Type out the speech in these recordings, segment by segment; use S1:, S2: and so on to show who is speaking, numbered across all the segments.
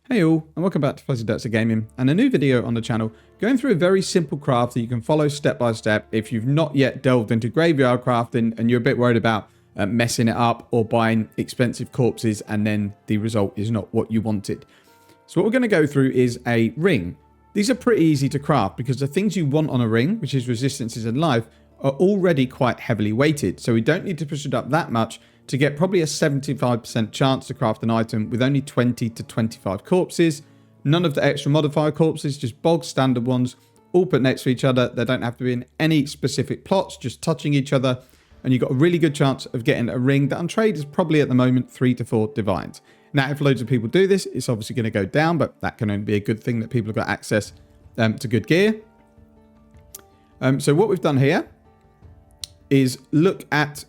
S1: Hey all, and welcome back to Fuzzy Dirts of Gaming, and a new video on the channel going through a very simple craft that you can follow step by step if you've not yet delved into graveyard crafting and you're a bit worried about messing it up or buying expensive corpses and then the result is not what you wanted. So what we're going to go through is a ring. These are pretty easy to craft because the things you want on a ring, which is resistances and life, are already quite heavily weighted, so we don't need to push it up that much to get probably a 75% chance to craft an item with only 20 to 25 corpses. None of the extra modifier corpses, just bog standard ones, all put next to each other. They don't have to be in any specific plots, just touching each other. And you've got a really good chance of getting a ring that on trade is probably at the moment 3 to 4 divines. Now, if loads of people do this, it's obviously going to go down, but that can only be a good thing that people have got access to good gear. So what we've done here is look at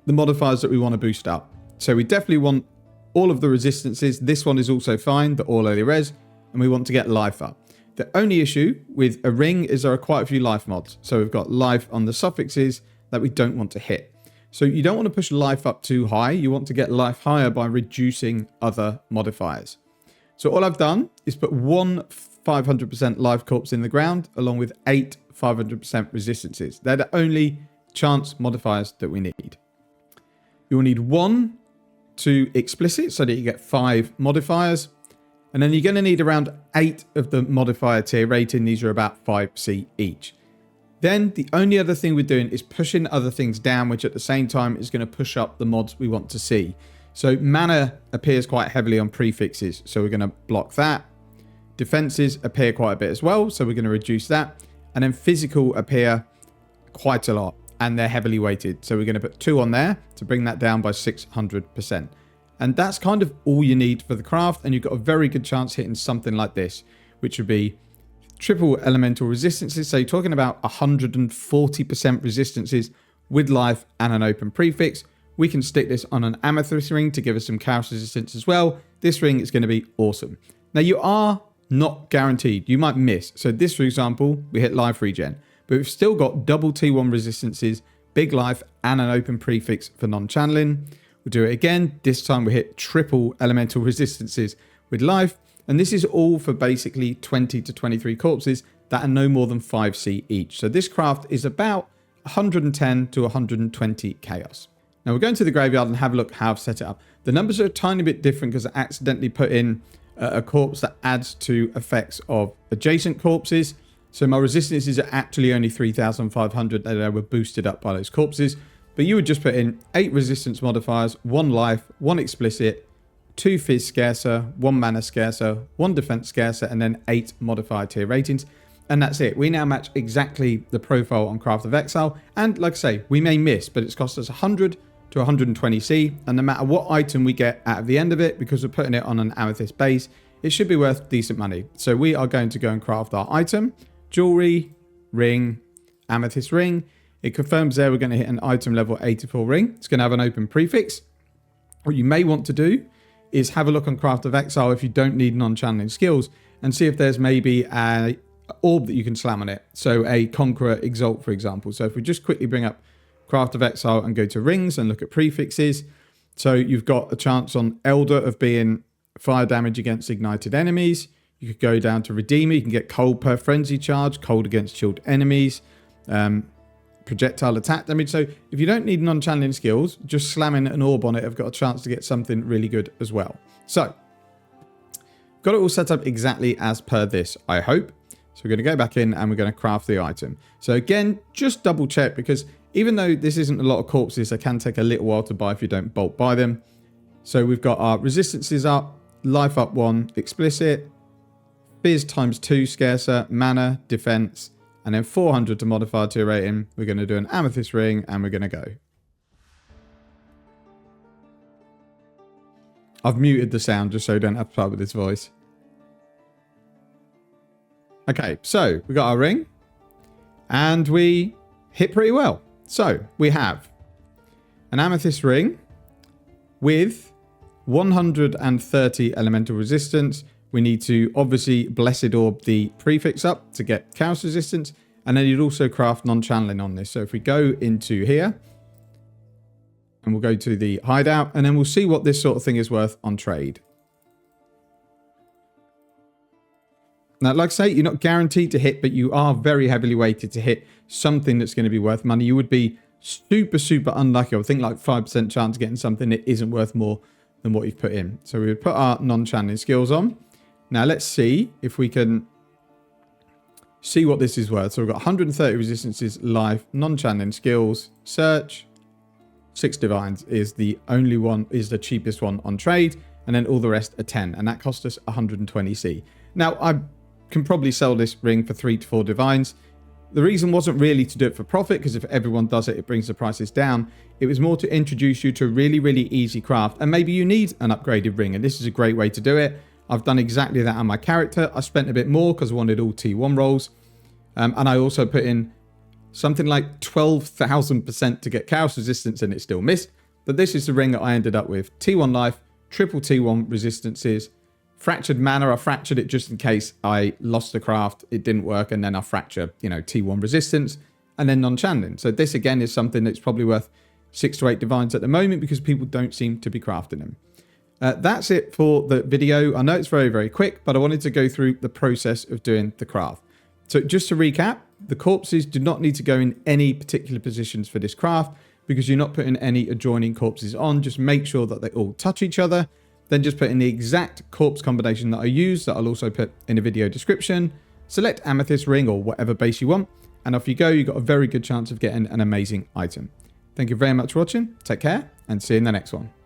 S1: the modifiers that we want to boost up. So we definitely want all of the resistances. This one is also fine, the all early res, and we want to get life up. The only issue with a ring is there are quite a few life mods. So we've got life on the suffixes that we don't want to hit. So you don't want to push life up too high. You want to get life higher by reducing other modifiers. So all I've done is put one 500% life corpse in the ground along with 8 500% resistances. They're the only chance modifiers that we need. You will need 1 to explicit so that you get 5 modifiers. And then you're going to need around 8 of the modifier tier rating. These are about 5C each. Then the only other thing we're doing is pushing other things down, which at the same time is going to push up the mods we want to see. So mana appears quite heavily on prefixes. So we're going to block that. Defenses appear quite a bit as well. So we're going to reduce that. And then physical appear quite a lot. And they're heavily weighted. So we're going to put 2 on there to bring that down by 600%. And that's kind of all you need for the craft. And you've got a very good chance hitting something like this, which would be triple elemental resistances. So you're talking about 140% resistances with life and an open prefix. We can stick this on an Amethyst Ring to give us some chaos resistance as well. This ring is going to be awesome. Now you are not guaranteed. You might miss. So this, for example, we hit life regen. But we've still got double T1 resistances, big life, and an open prefix for non-channeling. We'll do it again. This time we hit triple elemental resistances with life. And this is all for basically 20 to 23 corpses that are no more than 5C each. So this craft is about 110 to 120 chaos. Now we're going to the graveyard and have a look how I've set it up. The numbers are a tiny bit different because I accidentally put in a corpse that adds to effects of adjacent corpses. So my resistances are actually only 3,500 that were boosted up by those corpses. But you would just put in 8 resistance modifiers, 1 life, 1 explicit, 2 phys scarcer, 1 mana scarcer, 1 defense scarcer, and then 8 modifier tier ratings. And that's it. We now match exactly the profile on Craft of Exile. And like I say, we may miss, but it's cost us 100 to 120C. And no matter what item we get out of the end of it, because we're putting it on an amethyst base, it should be worth decent money. So we are going to go and craft our item. Jewelry, ring, amethyst ring. It confirms there we're going to hit an item level 84 ring. It's going to have an open prefix. What you may want to do is have a look on Craft of Exile if you don't need non-channeling skills and see if there's maybe a orb that you can slam on it. So a Conqueror Exalt, for example. So if we just quickly bring up Craft of Exile and go to rings and look at prefixes. So you've got a chance on Elder of being fire damage against ignited enemies. You could go down to Redeemer. You can get cold per frenzy charge, cold against chilled enemies, projectile attack damage. So if you don't need non-channeling skills, just slamming an orb on it, I've got a chance to get something really good as well. So got it all set up exactly as per this, I hope. So we're going to go back in and we're going to craft the item. So again, just double check because even though this isn't a lot of corpses, they can take a little while to buy if you don't bulk buy them. So we've got our resistances up, life up 1, explicit, Fizz times 2 scarcer, mana, defense, and then 400 to modify tier rating. We're going to do an amethyst ring and we're going to go. I've muted the sound just so I don't have to play with this voice. Okay, so we got our ring and we hit pretty well. So we have an amethyst ring with 130 elemental resistance. We need to obviously Blessed Orb the prefix up to get chaos resistance. And then you'd also craft non-channeling on this. So if we go into here and we'll go to the hideout and then we'll see what this sort of thing is worth on trade. Now, like I say, you're not guaranteed to hit, but you are very heavily weighted to hit something that's going to be worth money. You would be super, super unlucky. I would think like 5% chance of getting something that isn't worth more than what you've put in. So we would put our non-channeling skills on. Now, let's see if we can see what this is worth. So we've got 130 resistances, life, non-channeling skills, search. 6 divines is the only one, is the cheapest one on trade. And then all the rest are 10. And that cost us 120C. Now, I can probably sell this ring for 3 to 4 divines. The reason wasn't really to do it for profit, because if everyone does it, it brings the prices down. It was more to introduce you to a really, really easy craft. And maybe you need an upgraded ring, and this is a great way to do it. I've done exactly that on my character. I spent a bit more because I wanted all T1 rolls. And I also put in something like 12,000% to get chaos resistance, and it still missed. But this is the ring that I ended up with. T1 life, triple T1 resistances, fractured mana. I fractured it just in case I lost the craft, it didn't work, and then I fracture, you know, T1 resistance, and then non-channeling. So this again is something that's probably worth 6 to 8 divines at the moment because people don't seem to be crafting them. That's it for the video. I know it's very, very quick, but I wanted to go through the process of doing the craft. So just to recap, the corpses do not need to go in any particular positions for this craft because you're not putting any adjoining corpses on. Just make sure that they all touch each other. Then just put in the exact corpse combination that I use that I'll also put in the video description. Select Amethyst Ring or whatever base you want. And off you go. You've got a very good chance of getting an amazing item. Thank you very much for watching. Take care and see you in the next one.